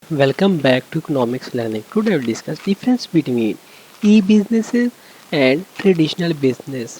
Welcome back to economics learning. Today we'll discuss difference between e-businesses and traditional business.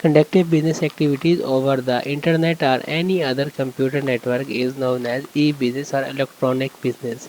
conductive business activities over the internet or any other computer network is known as e-business or electronic business।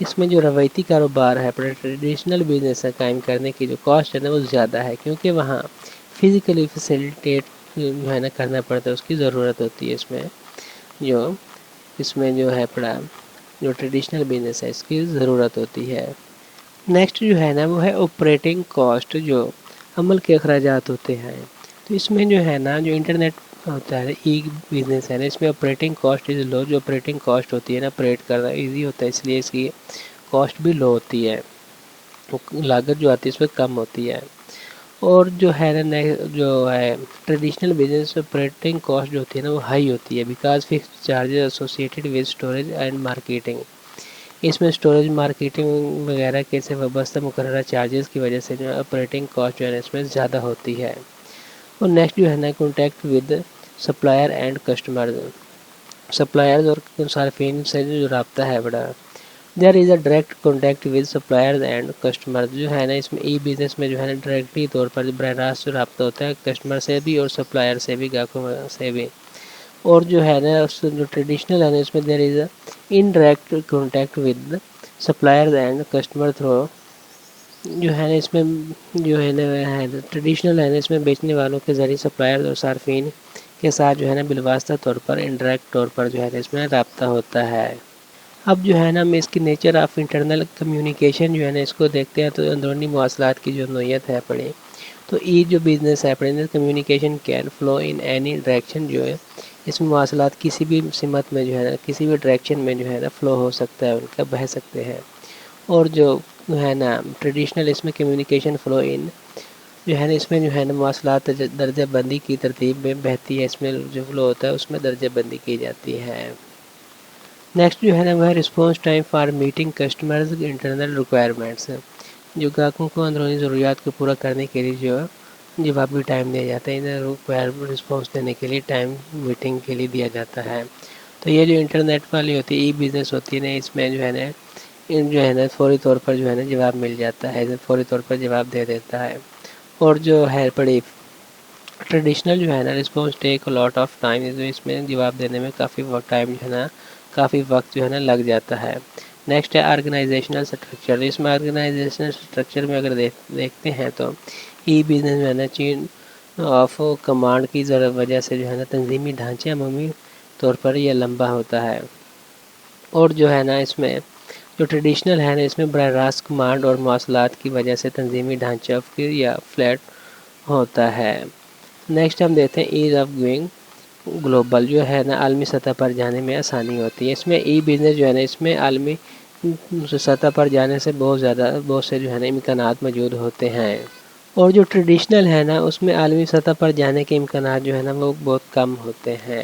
اس میں جو روایتی کاروبار ہے traditional business ہے قائم کرنے کی جو کاسٹ ہے نا وہ زیادہ ہے، کیونکہ وہاں فزیکلی فیسیلیٹیٹ جو ہے نا کرنا پڑتا ہے، اس کی ضرورت ہوتی ہے۔ اس میں جو ہے پڑا جو ٹریڈیشنل بزنس ہے اس کی ضرورت ہوتی ہے۔ نیکسٹ جو ہے نا وہ ہے آپریٹنگ کاسٹ، جو عمل کے اخراجات ہوتے ہیں۔ تو اس میں جو ہے نا جو انٹرنیٹ ہوتا ہے ای بزنس ہے نا، اس میں آپریٹنگ کاسٹ از لو، جو آپریٹنگ کاسٹ ہوتی ہے نا آپریٹ کرنا ایزی ہوتا ہے، اس لیے اس کی کاسٹ بھی لو ہوتی ہے، لاگت جو آتی ہے اس میں کم ہوتی ہے۔ اور جو ہے نا جو ہے ٹریڈیشنل بزنس آپریٹنگ کاسٹ جو ہوتی ہے نا وہ ہائی ہوتی ہے، because fix charges associated with storage and marketing. اس میں اسٹوریج مارکیٹنگ وغیرہ کے سے وابستہ مقررہ چارجز کی وجہ سے جو آپریٹنگ کاسٹ جو ہے اس میں زیادہ ہوتی ہے۔ اور نیکسٹ جو ہے نا contact with supplier and customer, suppliers اور صارفین سے جو رابطہ ہے بڑا، there is a direct contact with suppliers and customer. جو ہے نا اس میں ای بزنس میں جو ہے نا ڈائریکٹلی طور پر براہ راست جو رابطہ ہوتا ہے کسٹمر سے بھی اور سپلائر سے بھی، گاہکوں سے بھی۔ اور جو ہے نا جو ٹریڈیشنل ہے نا اس میں there is a indirect contact with suppliers and customer through, جو ہے نا اس میں جو ہے نا ٹریڈیشنل ہے نا اس میں بیچنے والوں کے ذریعے سپلائر اور صارفین کے ساتھ جو ہے نا بالواسطہ طور پر انڈائریکٹ طور پر جو ہے نا اس میں رابطہ ہوتا ہے۔ اب جو ہے نا ہم اس کی نیچر آف انٹرنل کمیونیکیشن جو ہے نا اس کو دیکھتے ہیں، تو اندرونی مواصلات کی جو نوعیت ہے پڑھی، تو ای جو بزنس ہے پڑھی communication can flow in any direction, جو ہے اس میں مواصلات کسی بھی سمت میں جو ہے نا کسی بھی ڈائریکشن میں جو ہے نا فلو ہو سکتا ہے، ان کا بہہ سکتے ہیں۔ اور جو ہے نا ٹریڈیشنل اس میں کمیونیکیشن فلو ان جو ہے نا اس میں جو ہے نا مواصلات درجہ بندی کی ترتیب میں بہتی ہے، اس میں جو فلو ہوتا ہے اس میں درجہ بندی کی جاتی ہے۔ نیکسٹ جو ہے نا وہ ہے response time for meeting customers internal requirements, جو گاہکوں کو اندرونی ضروریات کو پورا کرنے کے لیے جو جوابی ٹائم دیا جاتا ہے، انہیں رسپانس دینے کے لیے ٹائم میٹنگ کے لیے دیا جاتا ہے۔ تو یہ جو انٹرنیٹ والی ہوتی ہے ای بزنس ہوتی ہے نا، اس میں جو ہے نا فوری طور پر جو ہے نا جواب مل جاتا ہے، فوری طور پر جواب دے دیتا ہے۔ اور جو ہے بڑی ٹریڈیشنل جو ہے نا response take lot of time, اس میں جواب دینے میں کافی ٹائم جو ہے نا کافی وقت جو ہے نا لگ جاتا ہے۔ نیکسٹ ہے آرگنائزیشنل اسٹرکچر، اس میں آرگنائزیشنل اسٹرکچر میں اگر دیکھتے ہیں تو ای بزنس جو ہے نا چین آف کمانڈ کی وجہ سے جو ہے نا تنظیمی ڈھانچے عمومی طور پر یہ لمبا ہوتا ہے۔ اور جو ہے نا اس میں جو ٹریڈیشنل ہے نا اس میں براہ راست کمانڈ اور مواصلات کی وجہ سے تنظیمی ڈھانچہ یا فلیٹ ہوتا ہے۔ نیکسٹ ہم دیکھتے ہیں ایز آف گوئنگ گلوبل، جو ہے نا عالمی سطح پر جانے میں آسانی ہوتی ہے۔ اس میں ای بزنس جو ہے نا اس میں عالمی سطح پر جانے سے بہت سے جو ہے نا امکانات موجود ہوتے ہیں۔ اور جو ٹریڈیشنل ہے نا اس میں عالمی سطح پر جانے کے امکانات جو ہے نا وہ بہت کم ہوتے ہیں۔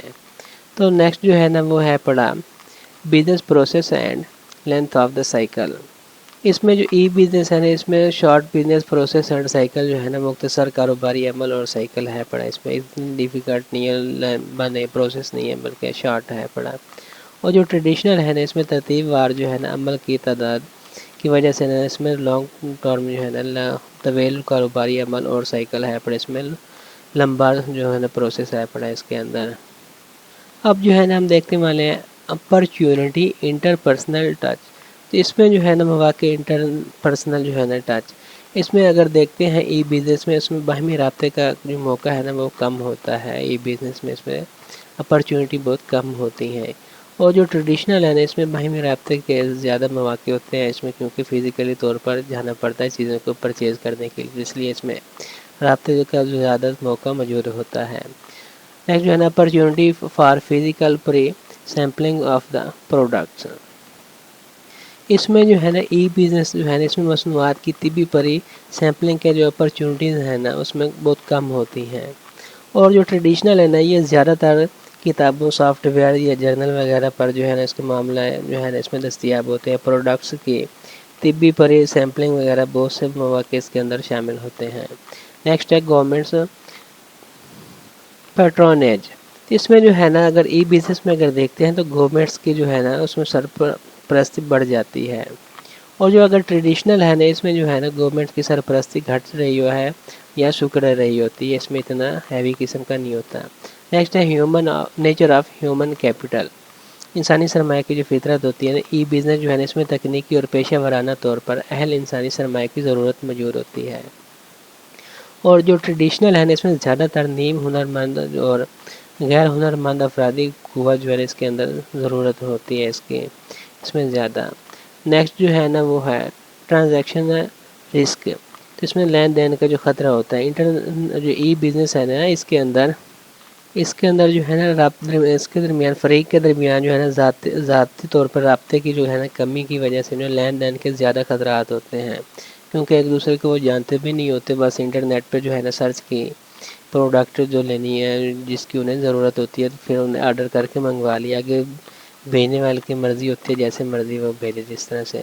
تو نیکسٹ جو ہے نا وہ ہے پڑا business process and length of the cycle. اس میں جو ای بزنس ہے نا اس میں short business process and cycle جو ہے نا مختصر کاروباری عمل اور سائیکل ہے پڑا، اس میں اتنی ڈیفیکلٹ نہیں ہے، بنے پروسیس نہیں ہے بلکہ شارٹ ہے پڑا۔ اور جو ٹریڈیشنل ہے نا اس میں ترتیب وار جو ہے نا عمل کی تعداد کی وجہ سے نا اس میں لانگ ٹرم جو ہے نا طویل کاروباری عمل اور سائیکل ہے پڑا، اس میں لمبا جو ہے نا پروسیس ہے پڑا اس کے اندر۔ اب جو ہے نا ہم دیکھنے والے ہیں اپرچونٹی انٹر پرسنل ٹچ، تو اس میں جو ہے نا مواقع انٹر پرسنل جو ہے نا ٹچ، اس میں اگر دیکھتے ہیں ای بزنس میں اس میں باہمی رابطے کا جو موقع ہے نا وہ کم ہوتا ہے، ای بزنس میں اس میں اپرچونٹی بہت کم ہوتی ہیں۔ اور جو ٹریڈیشنل ہے نا اس میں باہمی رابطے کے زیادہ مواقع ہوتے ہیں، اس میں کیونکہ فزیکلی طور پر جانا پڑتا ہے چیزوں کو پرچیز کرنے کے لیے، اس لیے اس میں رابطے کا جو زیادہ موقع موجود ہوتا ہے۔ نیکسٹ جو ہے نا opportunity for physical pre sampling of the products, اس میں جو ہے نا ای بزنس جو ہے نا اس میں مصنوعات کی طبی پری سیمپلنگ کے جو اپرچونٹیز ہیں نا اس میں بہت کم ہوتی ہیں۔ اور جو ٹریڈیشنل ہے نا یہ زیادہ تر کتابوں سافٹ ویئر یا جرنل وغیرہ پر جو ہے نا اس کے معاملہ جو ہے نا اس میں دستیاب ہوتے ہیں، پروڈکٹس کی طبی پری سیمپلنگ وغیرہ بہت سے مواقع اس کے اندر شامل ہوتے ہیں۔ نیکسٹ ہے گورنمنٹس پیٹرونیج، اس میں جو ہے نا اگر ای بزنس میں اگر دیکھتے ہیں تو گورنمنٹس کی جو ہے نا اس میں سرپرستی بڑھ جاتی ہے۔ اور جو اگر ٹریڈیشنل ہے نا اس میں جو ہے نا گورنمنٹ کی سرپرستی گھٹ رہی ہے یا سکڑ رہی ہوتی ہے، اس میں اتنا ہیوی قسم کا نہیں ہوتا۔ نیکسٹ ہے human nature of human capital, انسانی سرمایہ کی جو فطرت ہوتی ہے نا، ای بزنس جو ہے نا، اس میں تکنیکی اور پیشہ ورانہ طور پر اہل انسانی سرمایہ کی ضرورت موجود ہوتی ہے، اور جو ٹریڈیشنل ہے نا، اس میں زیادہ تر نیم ہنرمند اور غیر ہنرمند افرادی قوت جو ہے اس کے اندر ضرورت ہوتی ہے اس میں زیادہ۔ نیکسٹ جو ہے نا وہ ہے ٹرانزیکشن رسک، تو اس میں لین دین کا جو خطرہ ہوتا ہے، جو ای بزنس ہے نا، اس کے اندر جو ہے نا اس کے درمیان فریق کے درمیان جو ہے نا ذاتی طور پر رابطے کی جو ہے نا کمی کی وجہ سے جو لین دین کے زیادہ خطرات ہوتے ہیں، کیونکہ ایک دوسرے کو وہ جانتے بھی نہیں ہوتے، بس انٹرنیٹ پہ جو ہے نا سرچ کی پروڈکٹ جو لینی ہے جس کی انہیں ضرورت ہوتی ہے، تو پھر انہیں آرڈر کر کے منگوا لیا کہ بھیجنے والے کی مرضی ہوتی ہے، جیسے مرضی وہ بھیجے جس طرح سے۔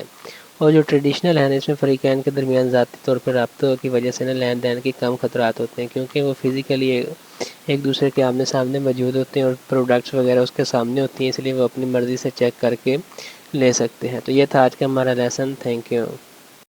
اور جو ٹریڈیشنل ہے نا، اس میں فریقین کے درمیان ذاتی طور پر رابطوں کی وجہ سے نا لین دین کے کم خطرات ہوتے ہیں، کیونکہ وہ فزیکلی ایک دوسرے کے آمنے سامنے موجود ہوتے ہیں اور پروڈکٹس وغیرہ اس کے سامنے ہوتی ہیں، اس لیے وہ اپنی مرضی سے چیک کر کے لے سکتے ہیں۔ تو یہ تھا آج کا ہمارا لیسن، تھینک یو۔